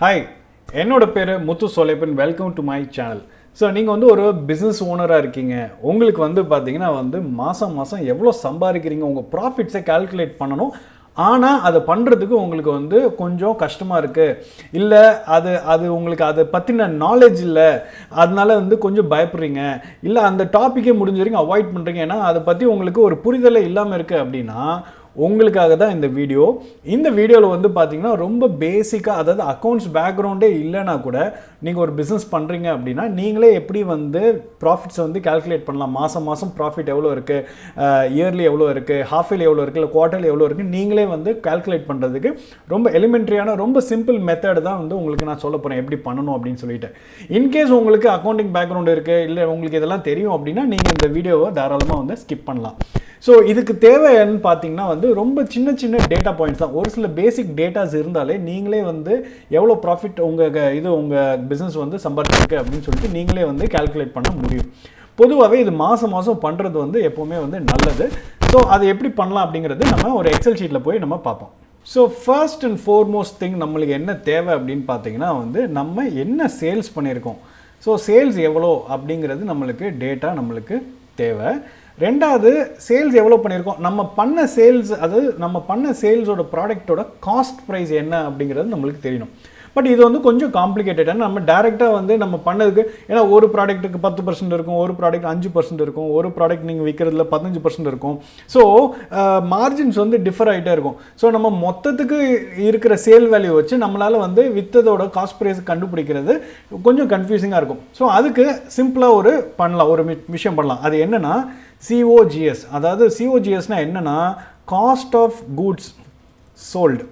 Hi, என்னோட பேர் Muthu Solaippan. Welcome to my channel. So நீங்கள் வந்து ஒரு பிஸ்னஸ் ஓனராக இருக்கீங்க. உங்களுக்கு வந்து பார்த்தீங்கன்னா மாதம் மாதம் எவ்வளோ சம்பாதிக்கிறீங்க, உங்கள் ப்ராஃபிட்ஸை கால்குலேட் பண்ணணும். ஆனால் அதை பண்ணுறதுக்கு உங்களுக்கு கொஞ்சம் கஷ்டமாக இருக்குது, இல்லை அது உங்களுக்கு அதை பற்றின நாலேஜ் இல்லை, அதனால கொஞ்சம் பயப்படுறீங்க, இல்லை அந்த டாப்பிக்கே முடிஞ்ச வரைக்கும் அவாய்ட் பண்ணுறீங்க. ஏன்னா அதை பற்றி உங்களுக்கு ஒரு புரிதலே இல்லாமல் இருக்குது அப்படின்னா உங்களுக்காக தான் இந்த வீடியோ. இந்த வீடியோவில் பார்த்தீங்கன்னா ரொம்ப பேசிக்காக, அதாவது அக்கௌண்ட்ஸ் பேக்ரவுண்டே இல்லைனா கூட நீங்கள் ஒரு பிஸ்னஸ் பண்ணுறீங்க அப்படின்னா நீங்களே எப்படி ப்ராஃபிட்ஸை கால்குலேட் பண்ணலாம். மாதம் ப்ராஃபிட் எவ்வளோ இருக்குது, இயர்லி எவ்வளோ இருக்குது, ஹாஃப் இயர்லி எவ்வளோ இருக்குது, இல்லை குவார்ட்டர்லி எவ்வளோ இருக்குது, நீங்களே கால்குலேட் பண்ணுறதுக்கு ரொம்ப எலிமெண்ட்ரியான ரொம்ப சிம்பிள் மெத்தட் தான் உங்களுக்கு நான் சொல்ல போகிறேன் எப்படி பண்ணணும் அப்படின்னு சொல்லிட்டு. இன்கேஸ் உங்களுக்கு அக்கௌண்டிங் பேக்ரவுண்ட் இருக்குது, இல்லை உங்களுக்கு இதெல்லாம் தெரியும் அப்படின்னா நீங்கள் இந்த வீடியோவை தாராளமாக ஸ்கிப் பண்ணலாம். ஸோ இதுக்கு தேவைன்னு பார்த்தீங்கன்னா ரொம்ப சின்ன சின்ன டேட்டா பாயிண்ட்ஸ் தான். ஒரு சில பேசிக் டேட்டாஸ் இருந்தாலே நீங்களே எவ்வளோ ப்ராஃபிட் உங்கள் பிஸ்னஸ் சம்பாதிச்சிருக்கு அப்படின்னு சொல்லிட்டு நீங்களே கால்குலேட் பண்ண முடியும். பொதுவாகவே இது மாதம் பண்ணுறது எப்போவுமே நல்லது. ஸோ அதை எப்படி பண்ணலாம் அப்படிங்கிறது நம்ம ஒரு எக்ஸல் ஷீட்டில் போய் நம்ம பார்ப்போம். So first and foremost thing நம்மளுக்கு என்ன தேவை அப்படின்னு பார்த்தீங்கன்னா நம்ம என்ன சேல்ஸ் பண்ணியிருக்கோம், ஸோ சேல்ஸ் எவ்வளோ அப்படிங்கிறது நம்மளுக்கு டேட்டா நம்மளுக்கு தேவை. ரெண்டாவது, சேல்ஸ் எவ்வளோ பண்ணியிருக்கோம், நம்ம பண்ண சேல்ஸ், அதாவது நம்ம பண்ண சேல்ஸோட ப்ராடக்டோட காஸ்ட் ப்ரைஸ் என்ன அப்படிங்கிறது நம்மளுக்கு தெரியணும். பட் இது கொஞ்சம் காம்ப்ளிகேட்டட். நம்ம டேரெக்டாக நம்ம பண்ணதுக்கு, ஏன்னா ஒரு ப்ராடக்ட்டுக்கு 10% இருக்கும், ஒரு ப்ராடக்ட் 5% இருக்கும், ஒரு ப்ராடக்ட் நீங்கள் விற்கிறதுல 15% இருக்கும். ஸோ மார்ஜின்ஸ் டிஃபர் ஆகிட்டே இருக்கும். ஸோ நம்ம மொத்தத்துக்கு இருக்கிற சேல் வேல்யூ வச்சு நம்மளால் விற்றதோட காஸ்ட் ப்ரைஸ் கண்டுபிடிக்கிறது கொஞ்சம் கன்ஃபியூசிங்காக இருக்கும். ஸோ அதுக்கு சிம்பிளாக ஒரு விஷயம் பண்ணலாம். அது என்னென்னா COGS. அதாவது COGSனால் என்னென்னா காஸ்ட் ஆஃப் குட்ஸ் சோல்டு.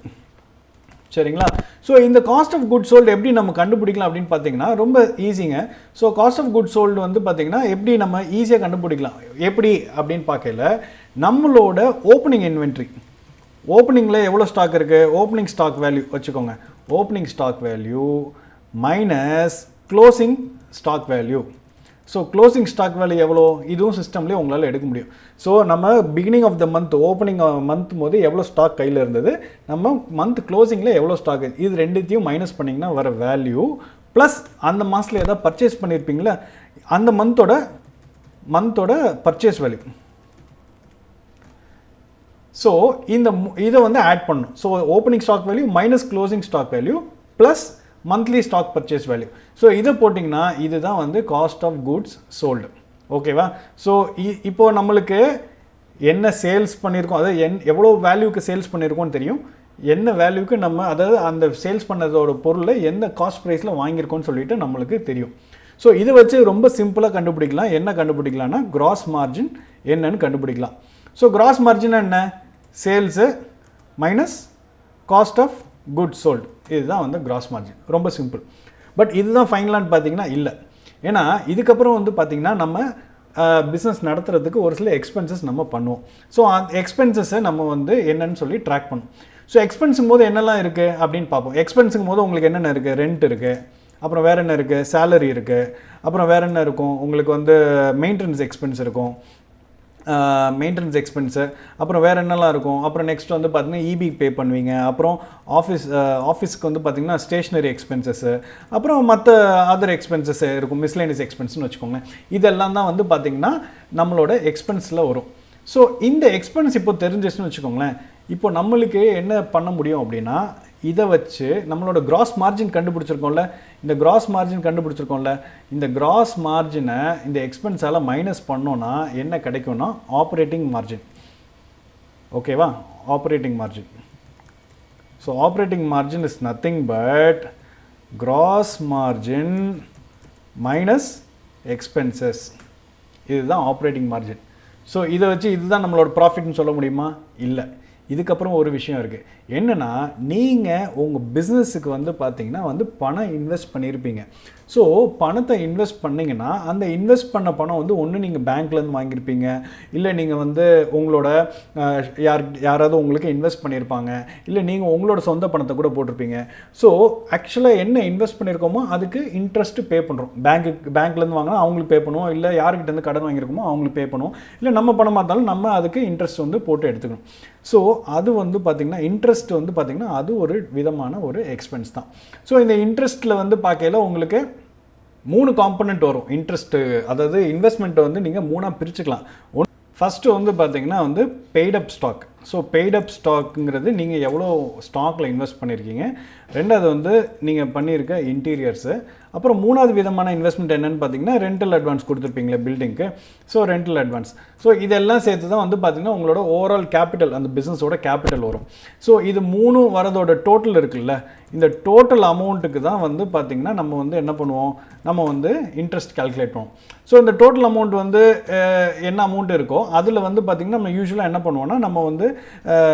சரிங்களா? ஸோ இந்த காஸ்ட் ஆஃப் குட்ஸ் சோல்டு எப்படி நம்ம கண்டுபிடிக்கலாம் அப்படின்னு பார்த்தீங்கன்னா ரொம்ப ஈஸிங்க. So cost of goods sold பார்த்தீங்கன்னா எப்படி நம்ம ஈஸியாக கண்டுபிடிக்கலாம் எப்படி அப்படின்னு பார்க்கல, நம்மளோட ஓப்பனிங் இன்வென்ட்ரி, ஓப்பனிங்கில் எவ்வளோ ஸ்டாக் இருக்குது, ஓப்பனிங் ஸ்டாக் வேல்யூ வச்சுக்கோங்க. Opening stock value minus closing stock value. So closing stock value எவ்வளோ, இதுவும் சிஸ்டம்லேயே உங்களால் எடுக்க முடியும். ஸோ நம்ம beginning of the month, opening month போது எவ்வளோ ஸ்டாக் கையில் இருந்தது, நம்ம மந்த் க்ளோசிங்கில் எவ்வளோ ஸ்டாக், இது ரெண்டுத்தையும் மைனஸ் பண்ணிங்கன்னா வர வேல்யூ ப்ளஸ் அந்த மாதத்தில் எதாவது பர்ச்சேஸ் பண்ணியிருப்பீங்களா அந்த மந்தோட பர்ச்சேஸ் வேல்யூ. ஸோ இதை ஆட் பண்ணணும். So opening stock value minus closing stock value plus monthly stock purchase value. So இதை போட்டிங்கன்னா இதுதான் காஸ்ட் ஆஃப் குட்ஸ் சோல்டு. ஓகேவா? ஸோ இப்போது நம்மளுக்கு என்ன சேல்ஸ் பண்ணியிருக்கோம், அதாவது எவ்வளோ வேல்யூக்கு சேல்ஸ் பண்ணியிருக்கோம்னு தெரியும், என்ன வேல்யூக்கு நம்ம, அதாவது அந்த சேல்ஸ் பண்ணதோட பொருளை எந்த காஸ்ட் ப்ரைஸில் வாங்கியிருக்கோன்னு சொல்லிட்டு நம்மளுக்கு தெரியும். ஸோ இதை வச்சு ரொம்ப சிம்பிளாக கண்டுபிடிக்கலாம். என்ன கண்டுபிடிக்கலாம்னா கிராஸ் மார்ஜின் என்னன்னு கண்டுபிடிக்கலாம். ஸோ கிராஸ் மார்ஜின் என்ன, sales minus cost of goods sold, இதுதான் கிராஸ் மார்ஜின். ரொம்ப சிம்பிள். பட் இதுதான் ஃபைனலான்னு பார்த்தீங்கன்னா இல்லை. ஏன்னா இதுக்கப்புறம் பார்த்தீங்கன்னா நம்ம பிஸ்னஸ் நடத்துறதுக்கு ஒரு சில எக்ஸ்பென்சஸ் நம்ம பண்ணுவோம். ஸோ அந்த எக்ஸ்பென்சஸை நம்ம என்னன்னு சொல்லி ட்ராக் பண்ணும். ஸோ எக்ஸ்பென்ஸுங்கும் போது என்னெல்லாம் இருக்குது அப்படின்னு பார்ப்போம். எக்ஸ்பென்ஸுங்கும் போது உங்களுக்கு என்னென்ன இருக்குது, ரெண்ட் இருக்குது, அப்புறம் வேறு என்ன இருக்குது, சேலரி இருக்குது, அப்புறம் வேறு என்ன இருக்கும், உங்களுக்கு மெயின்டெனன்ஸ் எக்ஸ்பென்ஸ் இருக்கும், மெயின்டெனன்ஸ் எக்ஸ்பென்ஸு, அப்புறம் வேறு என்னெல்லாம் இருக்கும். அப்புறம் நெக்ஸ்ட் பார்த்தீங்கன்னா இபி பே பண்ணுவீங்க, அப்புறம் ஆஃபீஸ்க்கு பார்த்தீங்கன்னா ஸ்டேஷ்னரி எக்ஸ்பென்சஸ்ஸு, அப்புறம் மற்ற அதர் எக்ஸ்பென்சஸ் இருக்கும், மிஸ்லேனியஸ் எக்ஸ்பென்ஸ்னு வச்சுக்கோங்க. இதெல்லாம் தான் பார்த்தீங்கன்னா நம்மளோட எக்ஸ்பென்ஸில் வரும். ஸோ இந்த எக்ஸ்பென்ஸ் இப்போ தெரிஞ்சிச்சுன்னு வச்சுக்கோங்களேன், இப்போ நம்மளுக்கு என்ன பண்ண முடியும் அப்படின்னா இதை வச்சு நம்மளோட கிராஸ் மார்ஜின் கண்டுபிடிச்சிருக்கோம்ல, இந்த கிராஸ் மார்ஜின் கண்டுபிடிச்சிருக்கோம்ல, இந்த கிராஸ் மார்ஜினை இந்த எக்ஸ்பென்ஸால் மைனஸ் பண்ணோன்னா என்ன கிடைக்கும்னா ஆப்ரேட்டிங் மார்ஜின். ஓகேவா? Operating margin. So operating margin is nothing but cross margin minus expenses. இதுதான் ஆப்ரேட்டிங் மார்ஜின். ஸோ இதை வச்சு இதுதான் நம்மளோட ப்ராஃபிட்னு சொல்ல முடியுமா? இல்லை. இதுக்கப்புறம் ஒரு விஷயம் இருக்குது. என்னென்னா நீங்கள் உங்கள் பிஸ்னஸுக்கு பார்த்தீங்கன்னா பணம் இன்வெஸ்ட் பண்ணியிருப்பீங்க. ஸோ பணத்தை இன்வெஸ்ட் பண்ணிங்கன்னா அந்த இன்வெஸ்ட் பண்ண பணம் ஒன்று நீங்கள் பேங்க்லேருந்து வாங்கியிருப்பீங்க, இல்லை நீங்கள் உங்களோட யாராவது உங்களுக்கு இன்வெஸ்ட் பண்ணியிருப்பாங்க, இல்லை நீங்கள் உங்களோட சொந்த பணத்தை கூட போட்டிருப்பீங்க. ஸோ ஆக்சுவலாக என்ன இன்வெஸ்ட் பண்ணியிருக்கோமோ அதுக்கு இன்ட்ரெஸ்ட்டு பே பண்ணுறோம். பேங்க்லேருந்து வாங்கினா அவங்களுக்கு பே பண்ணுவோம், இல்லை யார்கிட்டேருந்து கடன் வாங்கியிருக்கோமோ அவங்களுக்கு பே பண்ணுவோம், இல்லை நம்ம பணமாக இருந்தாலும் நம்ம அதுக்கு இன்ட்ரெஸ்ட் போட்டு எடுத்துக்கணும். ஸோ அது வந்து பார்த்திங்கன்னா இன்ட்ரெஸ்ட் வந்து பார்த்திங்கன்னா அது ஒரு விதமான ஒரு எக்ஸ்பென்ஸ் தான். ஸோ இந்த இன்ட்ரெஸ்ட்டில் வந்து பார்க்கையில் உங்களுக்கு 3 காம்பனண்ட் வரும் இன்ட்ரெஸ்ட்டு, அதாவது இன்வெஸ்ட்மெண்ட்டை வந்து நீங்கள் 3ஆக பிரிச்சுக்கலாம். ஃபஸ்ட்டு வந்து பார்த்திங்கன்னா வந்து பெய்டப் ஸ்டாக். ஸோ பெய்டப் ஸ்டாக்குங்கிறது நீங்கள் எவ்வளோ ஸ்டாக்கில் இன்வெஸ்ட் பண்ணியிருக்கீங்க. ரெண்டாவது வந்து நீங்கள் பண்ணியிருக்க இன்டீரியர்ஸு. அப்புறம் 3வது விதமான இன்வெஸ்ட்மெண்ட் என்னென்னு பார்த்தீங்கன்னா ரெண்டல் அட்வான்ஸ் கொடுத்துருப்பீங்களே பில்டிங்க்கு. So rental advance. ஸோ இதெல்லாம் சேர்த்து தான் வந்து பார்த்திங்கன்னா உங்களோட ஓவரால் கேபிட்டல், அந்த பிஸ்னஸோட கேபிட்டல் வரும். ஸோ இது 3 வரதோட டோட்டல் இருக்குல்ல, இந்த டோட்டல் அமௌண்ட்டுக்கு தான் வந்து பார்த்திங்கன்னா நம்ம வந்து என்ன பண்ணுவோம், நம்ம வந்து இன்ட்ரெஸ்ட் கால்குலேட் பண்ணுவோம். ஸோ இந்த டோட்டல் அமௌண்ட் வந்து என்ன அமௌண்ட் இருக்கோ அதில் வந்து பார்த்திங்கன்னா நம்ம யூஸ்வலாக என்ன பண்ணுவோம்னா, நம்ம வந்து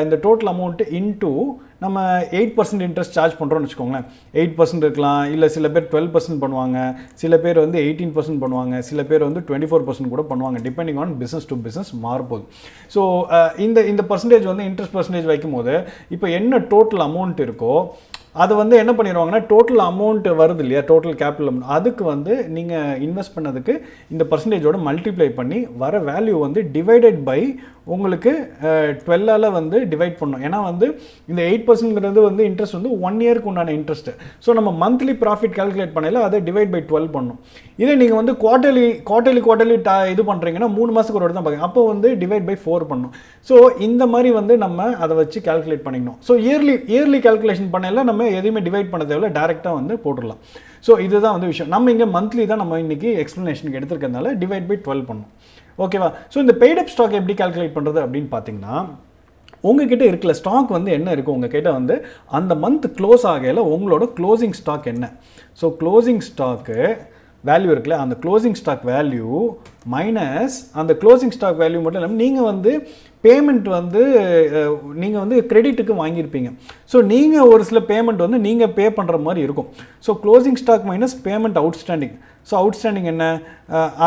இந்த டோட்டல் அமௌண்ட்டு இன்டூ நம்ம 8% இன்ட்ரெஸ்ட் சார்ஜ் பண்ணுறோம்னு வச்சுக்கோங்களேன். 8% இருக்கலாம், இல்லை சில பேர் 12% பண்ணுவாங்க, சில பேர் வந்து 18% பண்ணுவாங்க, சில பேர் வந்து 24% கூட பண்ணுவாங்க. Depending on business to business மாறுபோகுது. ஸோ இந்த பர்சன்டேஜ் வந்து இன்ட்ரெஸ்ட் பர்சன்டேஜ் வைக்கும் போது இப்போ என்ன டோட்டல் அமௌண்ட் இருக்கோ அது வந்து என்ன பண்ணிடுவாங்கன்னா, டோட்டல் அமௌண்ட் வருது இல்லையா, டோட்டல் கேபிட்டல் அமௌண்ட், அதுக்கு வந்து நீங்கள் இன்வெஸ்ட் பண்ணதுக்கு இந்த பர்சன்டேஜோட மல்டிப்ளை பண்ணி வர வேல்யூ வந்து டிவைடட் பை உங்களுக்கு 12ஆல் வந்து டிவைட் பண்ணணும். ஏன்னா வந்து இந்த 8%ங்கிறது வந்து இன்ட்ரெஸ்ட் வந்து 1 இயருக்கு உண்டான இன்ட்ரெஸ்ட்டு. ஸோ நம்ம மந்த்லி ப்ராஃபிட் கால்குலேட் பண்ணல அதை டிவைட் பை 12 பண்ணணும். இதே நீங்கள் வந்து குவார்ட்டர்லி இது பண்ணுறீங்கன்னா 3 மாதத்துக்கு ஒரு தான் பார்க்குங்க, அப்போ வந்து டிவைட் பை 4 பண்ணணும். ஸோ இந்த மாதிரி வந்து நம்ம அதை வச்சு கால்குலேட் பண்ணிக்கணும். ஸோ இயர்லி கால்குலேஷன் பண்ணல நம்ம எதுவுமே டிவைட் பண்ண தேவையில்ல, டேரெக்டாக வந்து போட்டுடலாம். ஸோ இதுதான் வந்து விஷயம். நம்ம இங்கே மந்த்லி தான் நம்ம இன்றைக்கி எக்ஸ்ப்ளனேஷனுக்கு எடுத்துருக்கிறதுனால டிவைட் பை 12 பண்ணணும். ஓகேவா? ஸோ இந்த பெய்டப் ஸ்டாக் எப்படி கால்குலேட் பண்ணுறது அப்படின்னு பார்த்தீங்கன்னா, உங்ககிட்ட இருக்கிற ஸ்டாக் வந்து என்ன இருக்குது, உங்ககிட்ட வந்து அந்த மந்த் க்ளோஸ் ஆகையில் உங்களோட க்ளோசிங் ஸ்டாக் என்ன. ஸோ க்ளோசிங் ஸ்டாக்கு வேல்யூ இருக்குல்ல, அந்த க்ளோசிங் ஸ்டாக் வேல்யூ மைனஸ் அந்த க்ளோசிங் ஸ்டாக் வேல்யூ மட்டும் இல்லாமல் நீங்கள் வந்து பேமெண்ட் வந்து நீங்கள் வந்து கிரெடிட்டுக்கு வாங்கியிருப்பீங்க. ஸோ நீங்கள் ஒரு சில பேமெண்ட் வந்து நீங்கள் பே பண்ணுற மாதிரி இருக்கும். So closing stock minus payment outstanding. So outstanding என்ன,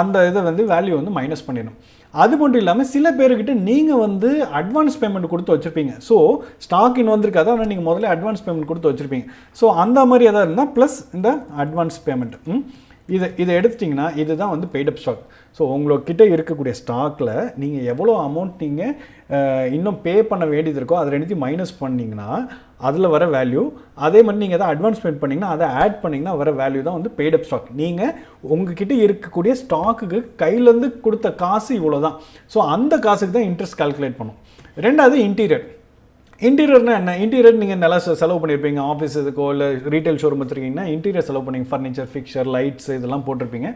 அந்த இதை வந்து வேல்யூ வந்து மைனஸ் பண்ணிடணும். அது மட்டும் இல்லாமல் சில பேர்கிட்ட நீங்கள் வந்து அட்வான்ஸ் பேமெண்ட் கொடுத்து வச்சுருப்பீங்க. ஸோ ஸ்டாக் இன்னும் வந்திருக்காது, ஆனால் நீங்கள் முதல்ல அட்வான்ஸ் பேமெண்ட் கொடுத்து வச்சுருப்பீங்க. ஸோ அந்த மாதிரி எதாவது இருந்தால் ப்ளஸ் இந்த அட்வான்ஸ் பேமெண்ட் இதை எடுத்துட்டிங்கன்னா இதுதான் வந்து பெய்டப் ஸ்டாக். ஸோ உங்கள்கிட்ட இருக்கக்கூடிய ஸ்டாக்கில் நீங்கள் எவ்வளோ அமௌண்ட் நீங்கள் இன்னும் பே பண்ண வேண்டியது இருக்கோ அதை ரெண்டுத்தையும் மைனஸ் பண்ணிங்கன்னா அதில் வர வேல்யூ, அதே மாதிரி நீங்கள் எதாவது அட்வான்ஸ் பேமெண்ட் பண்ணிங்கன்னா அதை ஆட் பண்ணிங்கன்னா வர வேல்யூ தான் வந்து பெய்டப் ஸ்டாக். நீங்கள் உங்ககிட்ட இருக்கக்கூடிய ஸ்டாக்குக்கு கையிலேருந்து கொடுத்த காசு இவ்வளோ தான். ஸோ அந்த காசுக்கு தான் இன்ட்ரெஸ்ட் கால்குலேட் பண்ணும். ரெண்டாவது இன்டீரியர்னா என்ன, இன்டீரியர் நீங்கள் நல்லா செலவு பண்ணியிருப்பீங்க, ஆஃபீஸ் இதுக்கோ இல்லை ரீட்டைல் ஷோரூம் வச்சுருக்கீங்கன்னா இன்டீரியர் செலவு பண்ணிங்க, ஃபர்னிச்சர், ஃபிக்சர், லைட்ஸ் இதெல்லாம் போட்டிருப்பீங்க.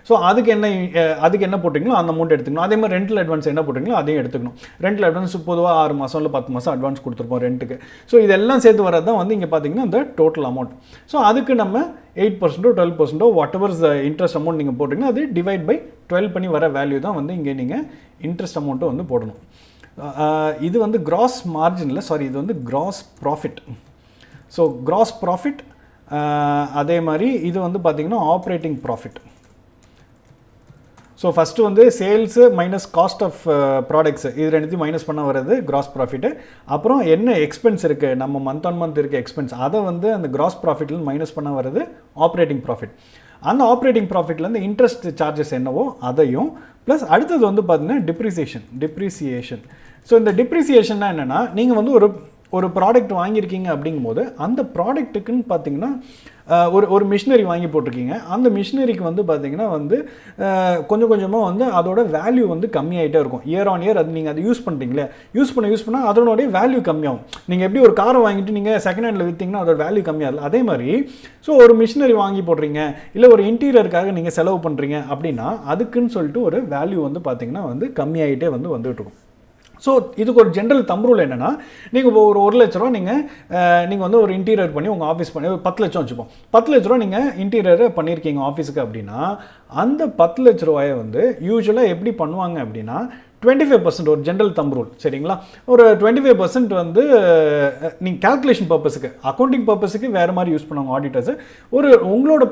ஸோ அதுக்கு என்ன போட்டிங்களோ அந்த அமௌண்ட் எடுத்துக்கணும். அதே மாதிரி ரெண்டல் அட்வான்ஸ் என்ன போட்டிங்களோ அதையும் எடுத்துக்கணும். ரெண்டல் அட்வான்ஸ் பொதுவாக 6 மாதம் இல்லை 10 மாதம் அட்வான்ஸ் கொடுத்துருப்போம் ரெண்ட்டுக்கு. ஸோ இதெல்லாம் சேர்த்து வரது தான் வந்து இங்கே பார்த்தீங்கன்னா இந்த டோட்டல் அமௌண்ட். ஸோ அதுக்கு நம்ம 8% 12% வாட் எவர் இன்ட்ரெஸ்ட் அமௌண்ட் நீங்கள் போட்டிங்கன்னா அது டிவைட் பை 12 பண்ணி வர வேல்யூ தான் வந்து இங்கே நீங்கள் இன்ட்ரெஸ்ட் அமௌண்ட்டை வந்து போடணும். இது வந்து கிராஸ் மார்ஜின் இல்லை, சாரி, இது வந்து gross profit. So gross profit. அதே மாதிரி இது வந்து பார்த்திங்கன்னா ஆப்ரேட்டிங் ப்ராஃபிட். ஸோ ஃபஸ்ட்டு வந்து sales minus cost of products இது ரெண்டுத்தையும் மைனஸ் பண்ண வர்றது கிராஸ் ப்ராஃபிட்டு. அப்புறம் என்ன எக்ஸ்பென்ஸ் இருக்குது, நம்ம மந்த் ஆன் மந்த் இருக்க எக்ஸ்பென்ஸ், அதை வந்து அந்த கிராஸ் ப்ராஃபிட்லேருந்து மைனஸ் பண்ண வர்றது ஆப்ரேட்டிங் ப்ராஃபிட். அந்த ஆப்ரேட்டிங் ப்ராஃபிட்லேருந்து இன்ட்ரெஸ்ட் சார்ஜஸ் என்னவோ அதையும் ப்ளஸ் அடுத்தது வந்து பார்த்தீங்கன்னா டிப்ரிசியேஷன். ஸோ இந்த டிப்ரிசியேஷன்னா என்னென்னா, நீங்கள் வந்து ஒரு ப்ராடக்ட் வாங்கியிருக்கீங்க அப்படிங்கும்போது அந்த ப்ராடக்ட்டுக்குன்னு பார்த்தீங்கன்னா ஒரு மிஷினரி வாங்கி போட்டிருக்கீங்க. அந்த மிஷினரிக்கு வந்து பார்த்தீங்கன்னா வந்து கொஞ்சம் கொஞ்சமாக வந்து அதோட வேல்யூ வந்து கம்மியாகிட்டே இருக்கும். இயர் ஆன் இயர் அது நீங்கள் அதை யூஸ் பண்ணுறீங்களே, யூஸ் பண்ணால் அதனுடைய வேல்யூ கம்மியாகும். நீங்கள் எப்படி ஒரு காரை வாங்கிட்டு நீங்கள் செகண்ட் ஹேண்டில் விற்றீங்கன்னா அதோட வேல்யூ கம்மியாகல. அதே மாதிரி ஸோ ஒரு மிஷினரி வாங்கி போடுறீங்க, இல்லை ஒரு இன்டீரியருக்காக நீங்கள் செலவு பண்ணுறீங்க அப்படின்னா அதுக்குன்னு சொல்லிட்டு ஒரு வேல்யூ வந்து பார்த்தீங்கன்னா வந்து கம்மியாகிட்டே வந்துட்டு இருக்கும். ஸோ இதுக்கு ஒரு ஜென்ரல் தம்ப் ரூல் என்னென்னா, நீங்கள் இப்போ ஒரு 1 லட்ச ரூபா நீங்கள் வந்து ஒரு இன்டீரியர் பண்ணி உங்கள் ஆஃபீஸ் பண்ணி 10 லட்சம் வச்சுப்போம். 10 லட்ச ரூபா நீங்கள் இன்டீரியர் பண்ணியிருக்கீங்க ஆஃபீஸுக்கு அப்படின்னா அந்த 10 லட்ச ரூபாயை வந்து யூஸ்வலாக எப்படி பண்ணுவாங்க அப்படின்னா 25% ஒரு ஜென்ரல் தம்ப் ரூல், சரிங்களா? ஒரு 25% வந்து நீங்கள் கால்குலேஷன் பர்பஸுக்கு, அக்கௌண்டிங் பர்பஸுக்கு வேறு மாதிரி யூஸ் பண்ணுவாங்க ஆடிட்டர்ஸு. ஒரு உங்களோட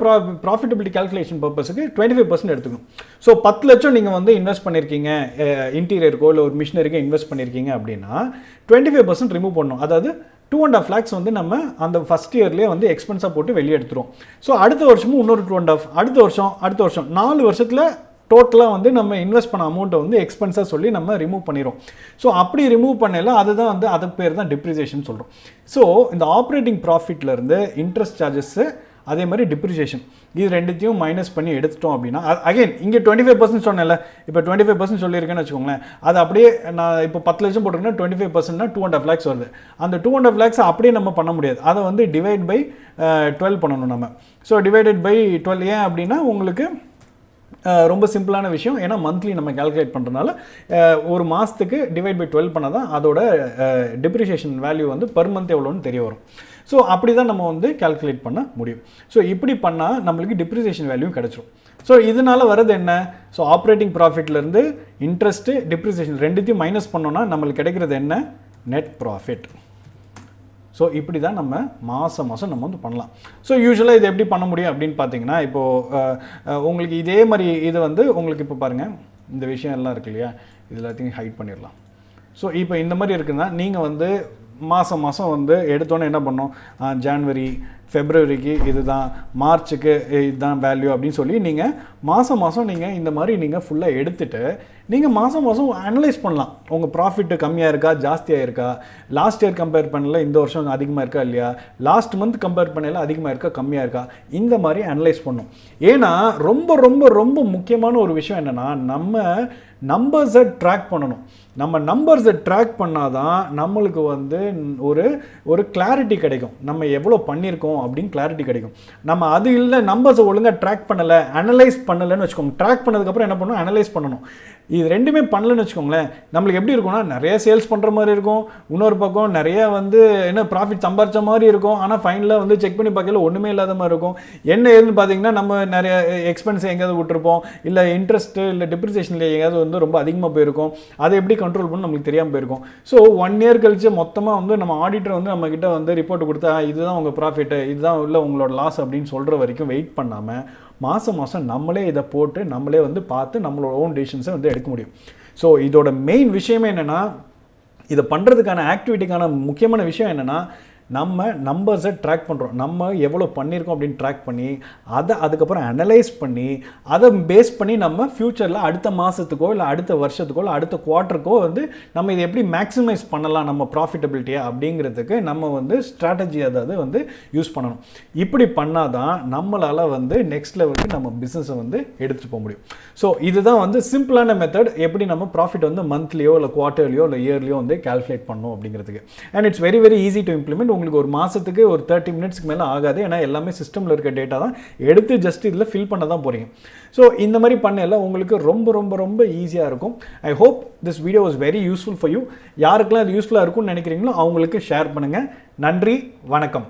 ப்ராஃபிட்டபிலிட்டி கால்குலேஷன் பர்பஸுக்கு 25% எடுத்துக்கணும். ஸோ 10 லட்சம் நீங்கள் வந்து இன்வெஸ்ட் பண்ணியிருக்கீங்க இன்டீரியருக்கோ இல்லை ஒரு மிஷினரிக்கோ இன்வெஸ்ட் பண்ணியிருக்கீங்க அப்படின்னா 25% ரிமூவ் பண்ணணும். அதாவது 2.5 lakhs வந்து நம்ம அந்த ஃபஸ்ட் இயர்லேயே வந்து எக்ஸ்பென்ஸாக போட்டு வெளியே எடுத்துருவோம். ஸோ அடுத்த வருஷமும் இன்னொரு 2.5, அடுத்த வருஷம் 4 வருஷத்தில் டோட்டலாக வந்து நம்ம இன்வெஸ்ட் பண்ண அமௌண்ட்டை வந்து எக்ஸ்பென்ஸாக சொல்லி நம்ம ரிமூவ் பண்ணிடுறோம். ஸோ அப்படி ரிமூவ் பண்ணல அதுதான் வந்து அதுக்கு பேர் தான் டிப்ரிசியேஷன் சொல்கிறோம். ஸோ இந்த ஆப்ரேட்டிங் ப்ராஃபிட்லேருந்து இன்ட்ரெஸ்ட் சார்ஜஸ்ஸு அதே மாதிரி டிப்ரிசியேஷன் இது ரெண்டுத்தையும் மைனஸ் பண்ணி எடுத்துட்டோம் அப்படின்னா அகைன் இங்கே 25% சொன்னேன்ல, இப்போ 25% சொல்லியிருக்கேன்னு வச்சுக்கோங்களேன். அது அப்படியே நான் இப்போ 10 லட்சம் போட்டிருக்கேன்னா 25%னா 2.5 lakhs வருது. அந்த 2.5 lakhs அப்படியே நம்ம பண்ண முடியாது. அதை வந்து டிவைட் பை 12 பண்ணணும் நம்ம. ஸோ டிவைடட் பை 12 ஏன் அப்படின்னா உங்களுக்கு ரொம்ப சிம்பிளான விஷயம். ஏன்னா மந்த்லி நம்ம கால்குலேட் பண்ணுறதுனால ஒரு மாதத்துக்கு டிவைட் பை 12 பண்ணால் தான் அதோட டிப்ரிசியேஷன் வேல்யூ வந்து பெர் மந்த் எவ்வளோன்னு தெரிய வரும். ஸோ அப்படி தான் நம்ம வந்து கால்குலேட் பண்ண முடியும். ஸோ இப்படி பண்ணால் நம்மளுக்கு டிப்ரிசியேஷன் வேல்யூ கிடச்சிரும். ஸோ இதனால் வரது என்ன? ஸோ ஆப்ரேட்டிங் ப்ராஃபிட்லேருந்து இன்ட்ரெஸ்ட்டு டிப்ரிசியேஷன் ரெண்டுத்தையும் மைனஸ் பண்ணோன்னா நம்மளுக்கு கிடைக்கிறது என்ன? Net profit. ஸோ இப்படி தான் நம்ம மாதம் நம்ம வந்து பண்ணலாம். ஸோ யூஸ்வலாக இது எப்படி பண்ண முடியும் அப்படின்னு பார்த்தீங்கன்னா, இப்போது உங்களுக்கு இதே மாதிரி இது வந்து உங்களுக்கு இப்போ பாருங்கள் இந்த விஷயம் எல்லாம் இருக்கு இல்லையா, இது எல்லாத்தையும் ஹைட் பண்ணிடலாம். ஸோ இப்போ இந்த மாதிரி இருக்குன்னா நீங்கள் வந்து மாதம் வந்து எடுத்தோன்னே என்ன பண்ணோம், ஜான்வரி ஃபெப்ரவரிக்கு இதுதான், மார்ச்சுக்கு இதுதான் வேல்யூ அப்படின்னு சொல்லி நீங்கள் மாதம் நீங்கள் இந்த மாதிரி நீங்கள் ஃபுல்லாக எடுத்துகிட்டு நீங்கள் மாதம் அனலைஸ் பண்ணலாம். உங்கள் ப்ராஃபிட்டு கம்மியாக இருக்கா ஜாஸ்தியாக இருக்கா, லாஸ்ட் இயர் கம்பேர் பண்ணல இந்த வருஷம் அதிகமாக இருக்கா இல்லையா, லாஸ்ட் மந்த் கம்பேர் பண்ணல அதிகமாக இருக்கா கம்மியாக இருக்கா, இந்த மாதிரி அனலைஸ் பண்ணும். ஏன்னா ரொம்ப ரொம்ப ரொம்ப முக்கியமான ஒரு விஷயம் என்னென்னா, நம்ம நம்பர்ஸை ட்ராக் பண்ணணும். நம்ம நம்பர்ஸை ட்ராக் பண்ணால் தான் நம்மளுக்கு வந்து ஒரு கிளாரிட்டி கிடைக்கும். நம்ம எவ்வளோ பண்ணியிருக்கோம் அப்படின்னு கிளாரிட்டி கிடைக்கும். நம்ம அது இல்லை நம்பர்ஸை ஒழுங்காக ட்ராக் பண்ணலை, அனலைஸ் பண்ணலைன்னு வச்சுக்கோங்க. ட்ராக் பண்ணதுக்கப்புறம் என்ன பண்ணணும்? அனலைஸ் பண்ணணும். இது ரெண்டுமே பண்ணலன்னு வச்சுக்கோங்களேன், நம்மளுக்கு எப்படி இருக்கும்னா நிறைய சேல்ஸ் பண்ணுற மாதிரி இருக்கும், இன்னொரு பக்கம் நிறைய வந்து என்ன ப்ராஃபிட் சம்பாரிச்ச மாதிரி இருக்கும், ஆனால் ஃபைனலாக வந்து செக் பண்ணி பார்க்கல ஒன்றுமே இல்லாத மாதிரி இருக்கும். என்ன ஏதுன்னு பார்த்தீங்கன்னா நம்ம நிறைய எக்ஸ்பென்ஸ் எங்கேயாவது விட்டுருப்போம், இல்லை இன்ட்ரெஸ்ட்டு இல்லை டிப்ரிசியேஷனில் எங்கேயாவது வந்து ரொம்ப அதிகமாக போயிருக்கும். அதை எப்படி கண்ட்ரோல் பண்ணணும் நம்மளுக்கு தெரியாமல் போயிருக்கும். ஸோ 1 year கழிச்சு மொத்தமாக வந்து நம்ம ஆடிட்டர் வந்து நம்மக்கிட்ட வந்து ரிப்போர்ட் கொடுத்தா இதுதான் உங்கள் ப்ராஃபிட்டு, இதுதான் உள்ள உங்களோட லாஸ் அப்படின்னு சொல்கிற வரைக்கும் வெயிட் பண்ணாமல் மாதம் நம்மளே இதை போட்டு நம்மளே வந்து பார்த்து நம்மளோட ஓன் டிசிஷன்ஸை வந்து எடுக்க முடியும். ஸோ இதோட மெயின் விஷயமே என்னென்னா, இதை பண்ணுறதுக்கான ஆக்டிவிட்டிக்கான முக்கியமான விஷயம் என்னென்னா, நம்ம நம்பர்ஸை ட்ராக் பண்ணுறோம். நம்ம எவ்வளோ பண்ணியிருக்கோம் அப்படின்னு ட்ராக் பண்ணி அதை அதுக்கப்புறம் அனலைஸ் பண்ணி அதை பேஸ் பண்ணி நம்ம ஃப்யூச்சரில் அடுத்த மாதத்துக்கோ இல்லை அடுத்த வருஷத்துக்கோ இல்லை அடுத்த குவார்ட்டருக்கோ வந்து நம்ம இதை எப்படி மேக்ஸிமைஸ் பண்ணலாம் நம்ம ப்ராஃபிட்டபிலிட்டியை அப்படிங்கிறதுக்கு நம்ம வந்து ஸ்ட்ராட்டஜி அதாவது வந்து யூஸ் பண்ணணும். இப்படி பண்ணால் தான் நம்மளால் வந்து நெக்ஸ்ட் லெவலுக்கு நம்ம பிஸ்னஸை வந்து எடுத்துகிட்டு போக முடியும். ஸோ இதுதான் வந்து சிம்பிளான மெத்தட் எப்படி நம்ம ப்ராஃபிட் வந்து மந்த்லியோ இல்லை குவார்ட்டர்லியோ இல்லை இயர்லியோ வந்து கால்குலேட் பண்ணணும் அப்படிங்கிறதுக்கு. And it's very very easy to implement. உங்களுக்கு ஒரு மாதத்துக்கு ஒரு 30 minutesக்கு மேலே ஆகாது. ஏன்னா எல்லாமே சிஸ்டமில் இருக்க டேட்டா தான் எடுத்து ஜஸ்ட் இதில் ஃபில் பண்ண தான் போகிறீங்க. ஸோ இந்த மாதிரி பண்ணல உங்களுக்கு ரொம்ப ரொம்ப ரொம்ப ஈஸியாக இருக்கும். I hope this video was very useful for you. யாருக்கெல்லாம் இது யூஸ்ஃபுல்லாக இருக்கும்னு நினைக்கிறீங்களோ அவங்களுக்கு ஷேர் பண்ணுங்கள். நன்றி, வணக்கம்.